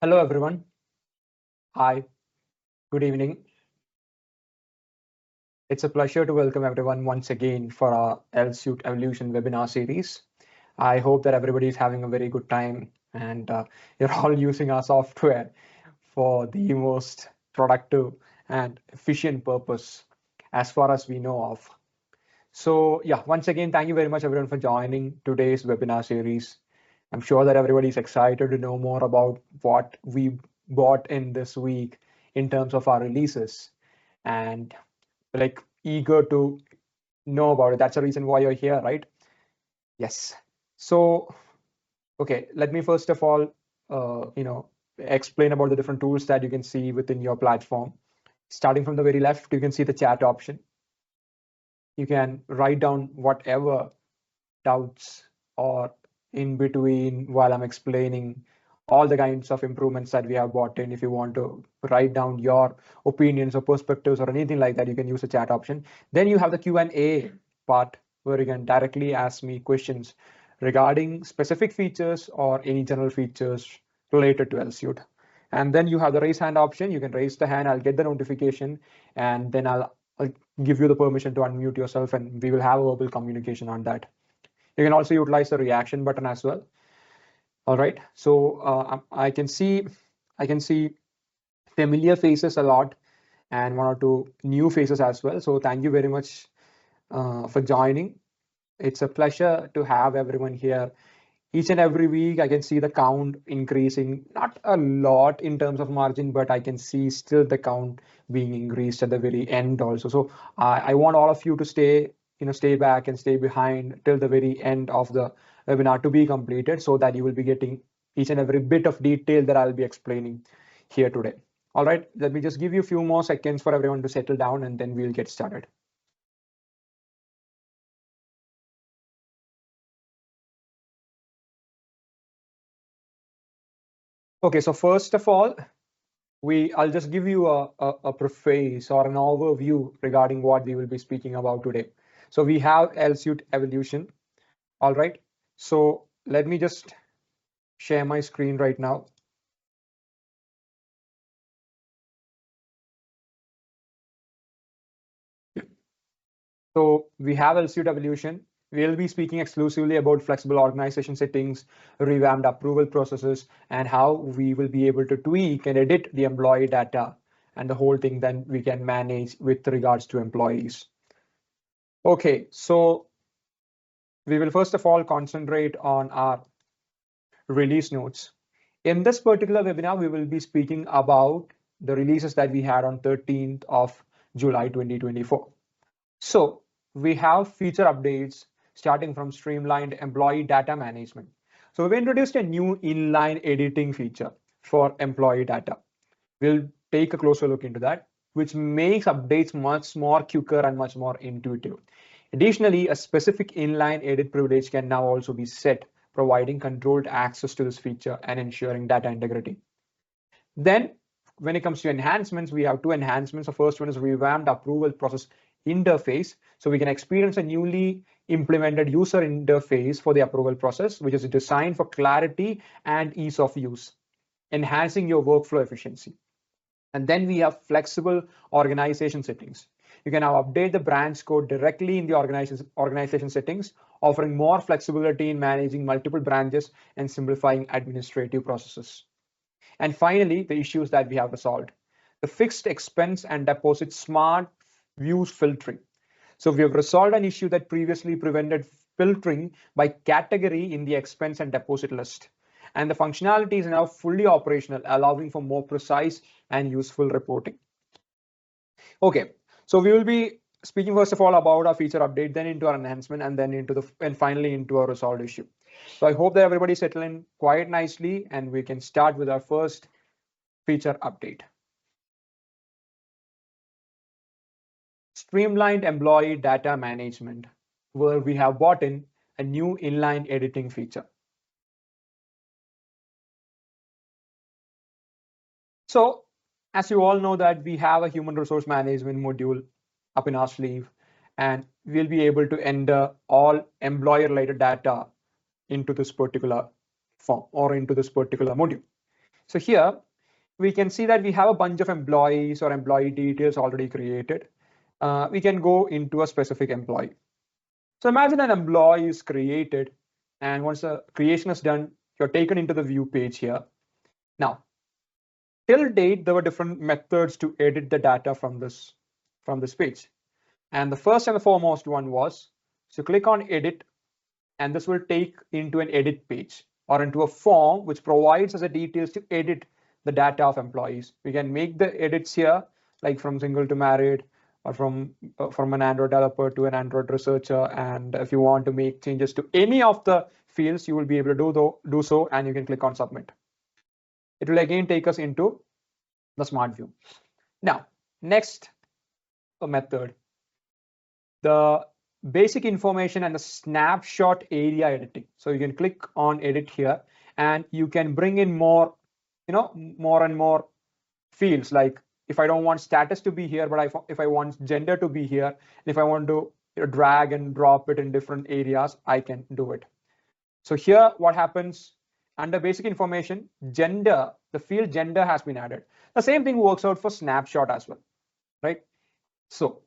Hello, everyone. Hi, good evening. It's a pleasure to welcome everyone once again for our EalSuite Evolution webinar series. I hope that everybody is having a very good time and you're all using our software for the most productive and efficient purpose as far as we know of. So yeah, once again, thank you very much everyone for joining today's webinar series. I'm sure that everybody is excited to know more about what we bought in this week in terms of our releases and like eager to know about it. That's the reason why you're here, right? Yes. So, okay, let me first of all, explain about the different tools that you can see within your platform. Starting from the very left, you can see the chat option. You can write down whatever doubts or in between while I'm explaining all the kinds of improvements that we have brought in. If you want to write down your opinions or perspectives or anything like that, you can use the chat option. Then you have the Q&A part where you can directly ask me questions regarding specific features or any general features related to EalSuite. And then you have the raise hand option. You can raise the hand, I'll get the notification, and then I'll give you the permission to unmute yourself, and we will have a verbal communication on that. You can also utilize the reaction button as well. All right, so I can see familiar faces a lot and one or two new faces as well. So thank you very much for joining. It's a pleasure to have everyone here. Each and every week, I can see the count increasing, not a lot in terms of margin, but I can see still the count being increased at the very end also. So I want all of you to stay back and stay behind till the very end of the webinar to be completed, so that you will be getting each and every bit of detail that I'll be explaining here today. All right, let me just give you a few more seconds for everyone to settle down, and then we'll get started. Okay, so first of all, I'll just give you a preface or an overview regarding what we will be speaking about today. So we have EalSuite Evolution. All right. So let me just share my screen right now. So we have EalSuite Evolution. We'll be speaking exclusively about flexible organization settings, revamped approval processes, and how we will be able to tweak and edit the employee data and the whole thing then we can manage with regards to employees. Okay, so we will first of all concentrate on our release notes. In this particular webinar, we will be speaking about the releases that we had on 13th of July 2024. So we have feature updates starting from Streamlined employee data management. So we introduced a new inline editing feature for employee data. We'll take a closer look into that, which makes updates much more quicker and much more intuitive. Additionally, a specific inline edit privilege can now also be set, providing controlled access to this feature and ensuring data integrity. Then, when it comes to enhancements, we have two enhancements. The first one is revamped approval process interface. So we can experience a newly implemented user interface for the approval process, which is designed for clarity and ease of use, enhancing your workflow efficiency. And then we have flexible organization settings. You can now update the branch code directly in the organization settings, offering more flexibility in managing multiple branches and simplifying administrative processes. And finally, the issues that we have resolved. The fixed expense and deposit smart views filtering. So we have resolved an issue that previously prevented filtering by category in the expense and deposit list. And the functionality is now fully operational, allowing for more precise and useful reporting. Okay, so we will be speaking first of all about our feature update, then into our enhancement, and then finally into our resolved issue. So I hope that everybody settled in quite nicely, and we can start with our first feature update. Streamlined employee data management, where we have brought in a new inline editing feature. So as you all know that we have a human resource management module up in our sleeve, and we'll be able to enter all employer related data into this particular form or into this particular module. So here we can see that we have a bunch of employees or employee details already created. We can go into a specific employee. So imagine an employee is created, and once the creation is done, you're taken into the view page here. Now, till date, there were different methods to edit the data from this page. And the first and the foremost one was, so click on edit, and this will take into an edit page or into a form which provides us the details to edit the data of employees. We can make the edits here, like from single to married, or from an Android developer to an Android researcher. And if you want to make changes to any of the fields, you will be able to do so, and you can click on submit. It will again take us into the smart view. Now, next method, the basic information and the snapshot area editing. So you can click on edit here, and you can bring in more and more fields. Like if I don't want status to be here, but if I want gender to be here, and if I want to drag and drop it in different areas, I can do it. So here what happens, under basic information, gender, the field gender has been added. The same thing works out for snapshot as well, right? So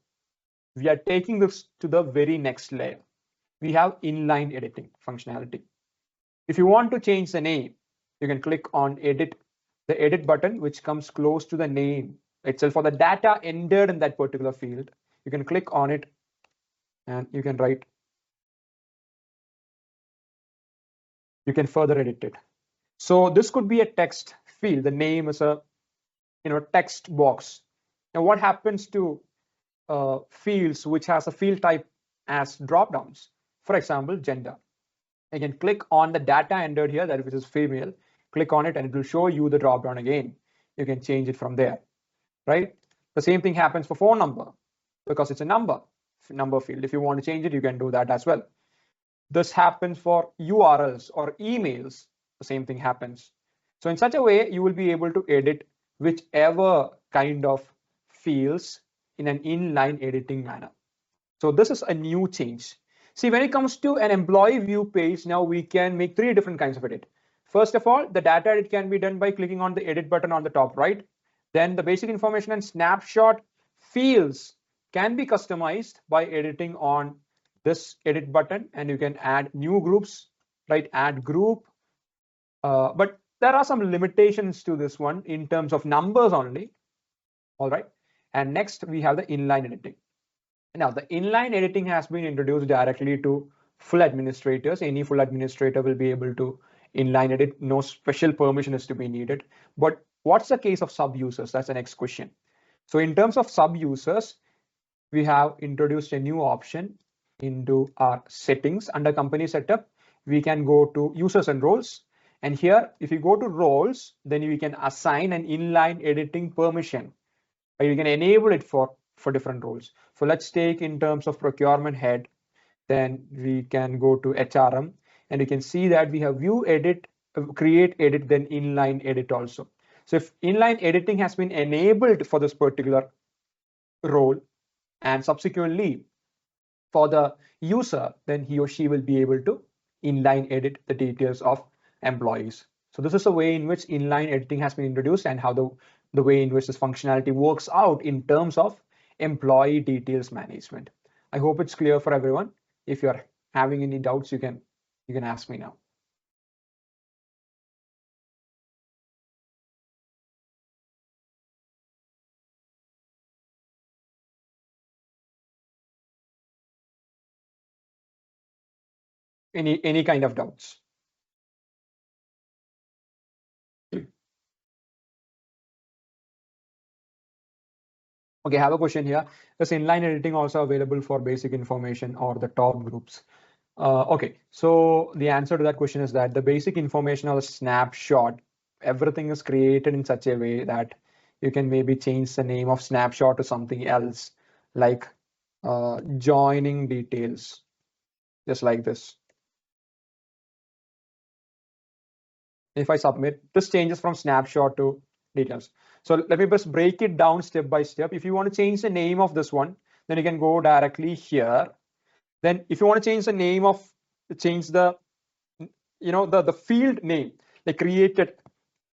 we are taking this to the very next layer. We have inline editing functionality. If you want to change the name, you can click on edit, the edit button, which comes close to the name itself for the data entered in that particular field. You can click on it and you can write, you can further edit it. So this could be a text field. The name is a text box. Now what happens to fields which has a field type as drop downs? For example, gender. I can click on the data entered here, that which is female, click on it, and it will show you the drop down again. You can change it from there, right? The same thing happens for phone number, because it's a number field. If you want to change it, you can do that as well. This happens for URLs or emails. The same thing happens. So in such a way, you will be able to edit whichever kind of fields in an inline editing manner. So this is a new change. See, when it comes to an employee view page, now we can make 3 different kinds of edit. First of all, the data edit can be done by clicking on the edit button on the top right. Then the basic information and snapshot fields can be customized by editing on this edit button, and you can add new groups, right? Add group. But there are some limitations to this one in terms of numbers only. All right. And next we have the inline editing. Now the inline editing has been introduced directly to full administrators. Any full administrator will be able to inline edit. No special permission is to be needed. But what's the case of sub users? That's the next question. So in terms of sub users, we have introduced a new option into our settings. Under company setup, we can go to users and roles. And here, if you go to roles, then we can assign an inline editing permission. Or you can enable it for different roles. So let's take in terms of procurement head, then we can go to HRM, and you can see that we have view edit, create edit, then inline edit also. So if inline editing has been enabled for this particular role, and subsequently for the user, then he or she will be able to inline edit the details of employees. So this is a way in which inline editing has been introduced, and how the way in which this functionality works out in terms of employee details management. I hope it's clear for everyone. If you're having any doubts, you can ask me now. Any kind of doubts? Okay, I have a question here. Is inline editing also available for basic information or the top groups? Okay, so the answer to that question is that the basic information or the snapshot, everything is created in such a way that you can maybe change the name of snapshot to something else, like joining details, just like this. If I submit, this changes from snapshot to details. So let me just break it down step by step. If you want to change the name of this one, then you can go directly here. Then if you want to change the name of, change the, the field name, like created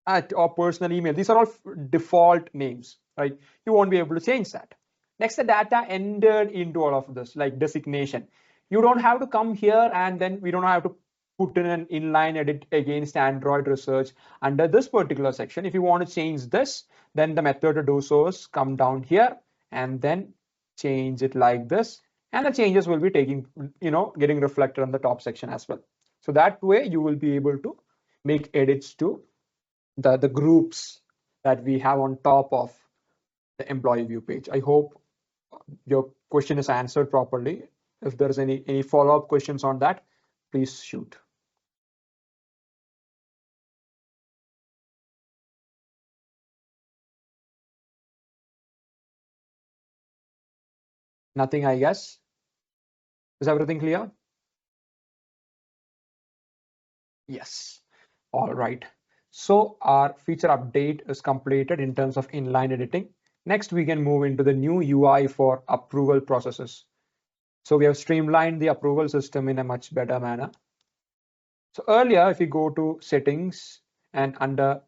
at or personal email. These are all default names, right? You won't be able to change that. Next, the data entered into all of this, like designation. You don't have to come here and then we don't have to put in an inline edit against Android research under this particular section. If you want to change this, then the method to do so is come down here and then change it like this. And the changes will be getting reflected on the top section as well. So that way you will be able to make edits to the groups that we have on top of the employee view page. I hope your question is answered properly. If there's any follow-up questions on that, please shoot. Nothing, I guess. Is everything clear? Yes. All right. So our feature update is completed in terms of inline editing. Next, we can move into the new UI for approval processes. So we have streamlined the approval system in a much better manner. So earlier, if you go to settings and under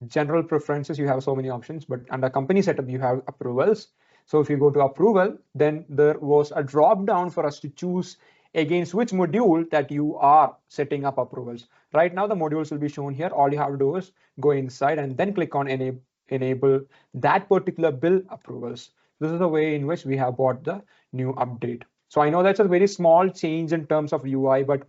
general preferences, you have so many options, but under company setup, you have approvals. So if you go to approval, then there was a drop down for us to choose against which module that you are setting up approvals. Right now, the modules will be shown here. All you have to do is go inside and then click on enable that particular bill approvals. This is the way in which we have bought the new update. So I know that's a very small change in terms of UI, but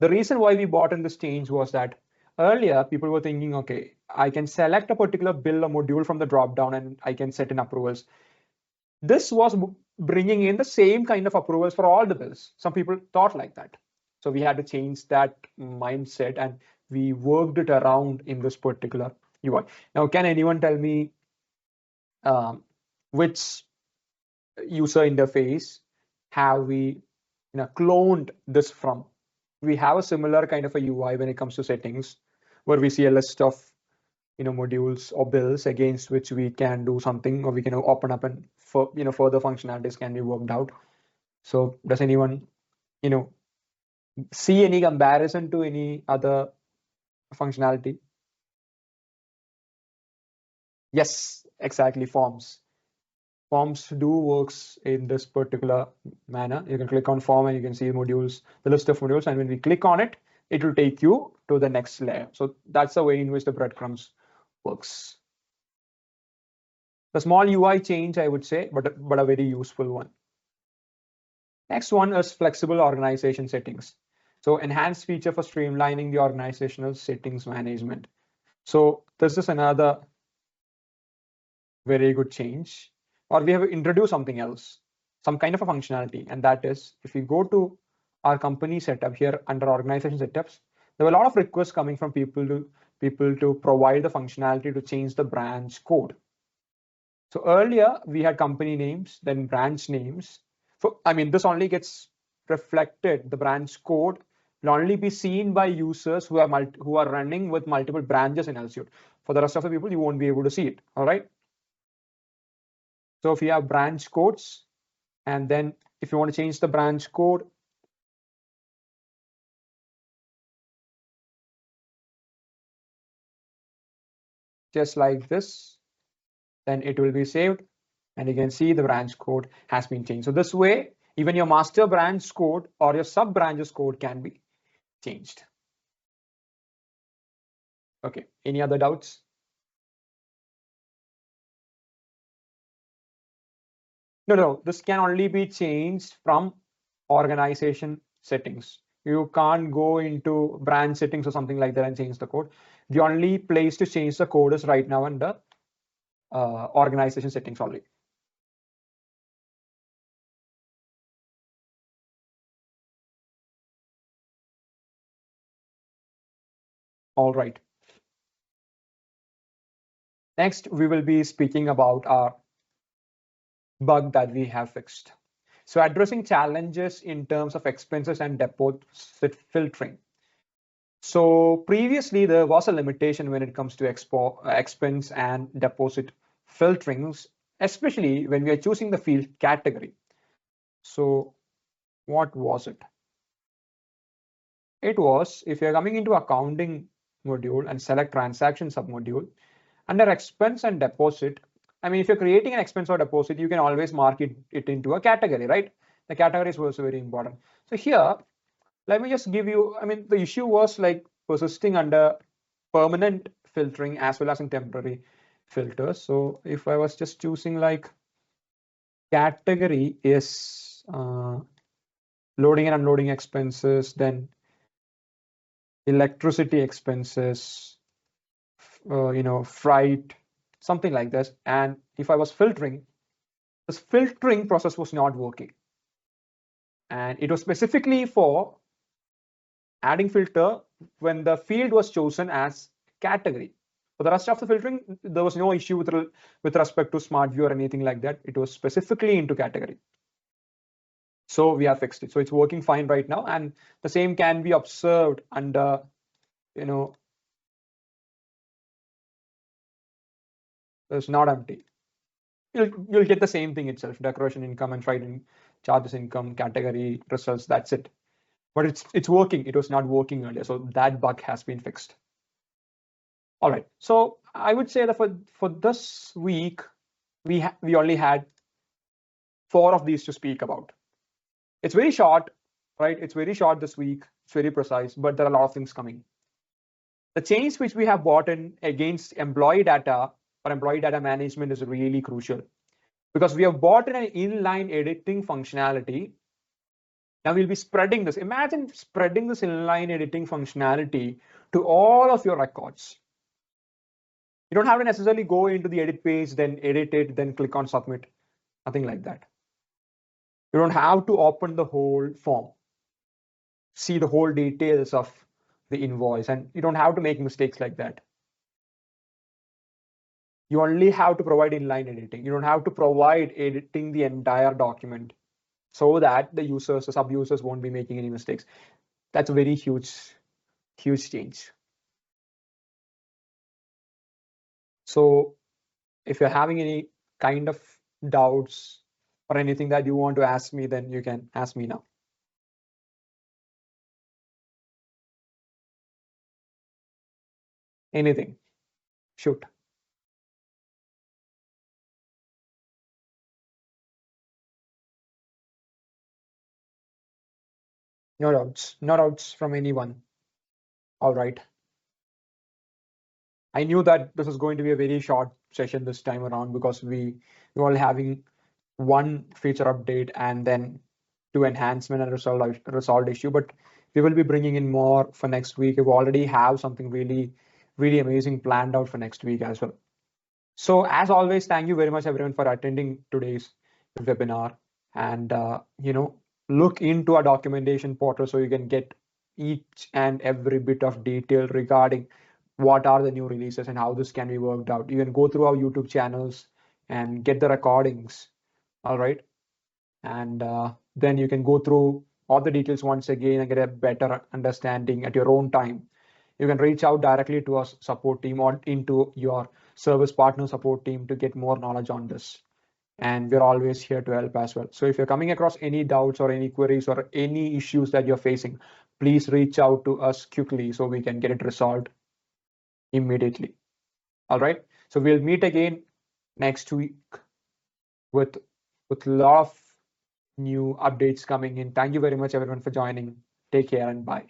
the reason why we bought in this change was that earlier people were thinking, okay, I can select a particular bill or module from the dropdown and I can set in approvals. This was bringing in the same kind of approvals for all the bills. Some people thought like that. So we had to change that mindset and we worked it around in this particular UI. Now, can anyone tell me which user interface have we cloned this from? We have a similar kind of a UI when it comes to settings, where we see a list of modules or bills against which we can do something, or we can open up and further functionalities can be worked out. So does anyone see any comparison to any other functionality? Yes, exactly. Forms do works in this particular manner. You can click on form and you can see modules, the list of modules, and when we click on it, it will take you to the next layer. So that's the way in which the breadcrumbs works. The small UI change, I would say, but a very useful one. Next one is flexible organization settings. So enhanced feature for streamlining the organizational settings management. So this is another very good change. Or we have introduced something else, some kind of a functionality, and that is if we go to our company setup here under organization setups, there were a lot of requests coming from people to provide the functionality to change the branch code. So earlier we had company names, then branch names. This only gets reflected. The branch code will only be seen by users who are running with multiple branches in EalSuite. For the rest of the people, you won't be able to see it. All right. So if you have branch codes, and then if you want to change the branch code, just like this, then it will be saved. And you can see the branch code has been changed. So this way, even your master branch code or your sub branches code can be changed. Okay, any other doubts? No, this can only be changed from organization settings. You can't go into branch settings or something like that and change the code. The only place to change the code is right now under organization settings only. All right. Next, we will be speaking about our bug that we have fixed. So addressing challenges in terms of expenses and deposit filtering. So previously there was a limitation when it comes to expense and deposit filterings, especially when we are choosing the field category. So what was it? It was if you're coming into accounting module and select transaction submodule. Under expense and deposit, I mean, if you're creating an expense or deposit, you can always mark it into a category, right? The category is also very important. So here, let me just give you, I mean, the issue was like persisting under permanent filtering as well as in temporary filters. So if I was just choosing like category is loading and unloading expenses, then electricity expenses, freight, something like this. And if I was filtering, this filtering process was not working. And it was specifically for adding filter when the field was chosen as category. For the rest of the filtering, there was no issue with respect to smart view or anything like that. It was specifically into category. So we have fixed it. So it's working fine right now. And the same can be observed under, it's not empty. You'll get the same thing itself, decoration income and freight charges income, category results, that's it. But it's working. It was not working earlier. So that bug has been fixed. All right. So I would say that for this week, we only had 4 of these to speak about. It's very short, right? It's very short this week. It's very precise, but there are a lot of things coming. The change which we have brought in against employee data or employee data management is really crucial because we have brought in an inline editing functionality. Now we'll be spreading this. Imagine spreading this inline editing functionality to all of your records. You don't have to necessarily go into the edit page, then edit it, then click on submit. Nothing like that. You don't have to open the whole form, see the whole details of the invoice, and you don't have to make mistakes like that. You only have to provide inline editing. You don't have to provide editing the entire document so that the users, the sub-users won't be making any mistakes. That's a very huge change. So if you're having any kind of doubts or anything that you want to ask me, then you can ask me now. Anything, shoot. No doubts from anyone. All right. I knew that this was going to be a very short session this time around because we were all having one feature update and then 2 enhancement and resolved issue, but we will be bringing in more for next week. We already have something really amazing planned out for next week as well. So as always, thank you very much everyone for attending today's webinar, and look into our documentation portal so you can get each and every bit of detail regarding what are the new releases and how this can be worked out. You can go through our YouTube channels and get the recordings. All right. And then you can go through all the details once again and get a better understanding at your own time. You can reach out directly to our support team or into your service partner support team to get more knowledge on this. And we're always here to help as well. So if you're coming across any doubts or any queries or any issues that you're facing, please reach out to us quickly so we can get it resolved immediately. All right. So we'll meet again next week with a lot of new updates coming in. Thank you very much everyone for joining. Take care and bye.